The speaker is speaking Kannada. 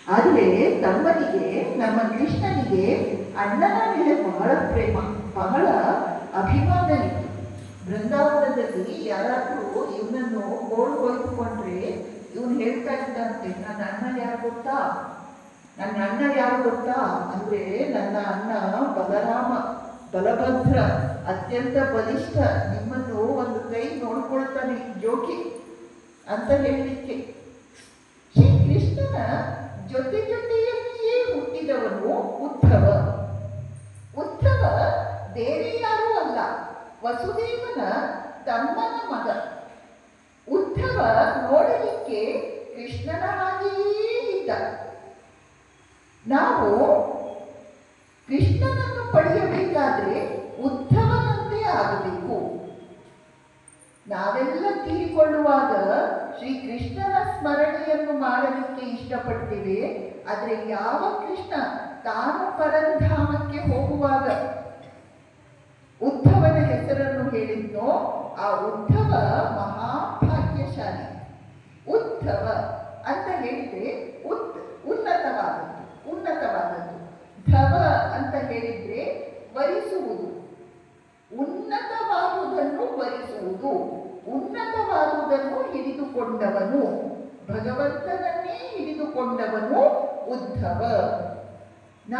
ಆದರೆ ತಮ್ಮನಿಗೆ, ನಮ್ಮ ಕೃಷ್ಣನಿಗೆ ಅಣ್ಣನ ಮೇಲೆ ಬಹಳ ಪ್ರೇಮ, ಬಹಳ ಅಭಿಮಾನ ಇತ್ತು. ಬೃಂದಾವನದಲ್ಲಿ ಯಾರಾದರೂ ಇವನನ್ನು ಗೋಳು ಕೊಯ್ದುಕೊಂಡ್ರೆ ಇವನು ಹೇಳ್ತಾ ಇದ್ದಂತೆ, ನನ್ನ ಅಣ್ಣ ಯಾರು ಗೊತ್ತಾ, ನನ್ನ ಅಣ್ಣ ಯಾರು ಗೊತ್ತಾ ಅಂದ್ರೆ ನನ್ನ ಅಣ್ಣ ಬಲರಾಮ, ಬಲಭದ್ರ, ಅತ್ಯಂತ ಬಲಿಷ್ಠ, ನಿಮ್ಮನ್ನು ಒಂದು ಕೈ ನೋಡ್ಕೊಳ್ತಾನೆ ಜೋಕಿ ಅಂತ ಹೇಳಲಿಕ್ಕೆ. ಶ್ರೀ ಕೃಷ್ಣನ ಜೊತೆ ಜೊತೆಯಲ್ಲಿಯೇ ಹುಟ್ಟಿದವನು ಉದ್ಧವ. ಉದ್ಧವ ಬೇರೆ ಯಾರೂ ಅಲ್ಲ, ವಸುದೇವನ ತಮ್ಮನ ಮಗ. ಉದ್ಧವ ನೋಡಲಿಕ್ಕೆ ಕೃಷ್ಣನ ಹಾಗೆಯೇ ಇದ್ದ. ನಾವು ಕೃಷ್ಣನನ್ನು ಪಡೆಯಬೇಕಾದ್ರೆ ಉದ್ಧವನಂತೆ ಆಗಬೇಕು. ನಾವೆಲ್ಲ ತೀರಿಕೊಳ್ಳುವಾಗ ಶ್ರೀಕೃಷ್ಣನ ಸ್ಮರಣೆಯನ್ನು ಮಾಡಲಿಕ್ಕೆ ಇಷ್ಟಪಡ್ತೇವೆ. ಆದರೆ ಯಾವ ಕೃಷ್ಣ ತಾನು ಪರಂಧಾಮಕ್ಕೆ ಹೋಗುವಾಗ ಉದ್ಧವನ ಹೆಸರನ್ನು ಹೇಳಿದ್ನೋ ಆ ಉದ್ಧವ ಮಹಾಭಾಗ್ಯಶಾಲಿ. ಉದ್ಧವ ಅಂತ ಹೇಳಿದ್ರೆ ಉನ್ನತವಾದದ್ದು, ಉನ್ನತವಾದದ್ದು. ಧವ ಅಂತ ಹೇಳಿದ್ರೆ ವರಿಸುವುದು, ಉನ್ನತವಾದುದನ್ನು ವರಿಸುವುದು, ಉನ್ನತವಾದುದನ್ನು ಹಿಡಿದುಕೊಂಡವನು, ಭಗವಂತನನ್ನೇ ಹಿಡಿದುಕೊಂಡವನು ಉದ್ಧವ.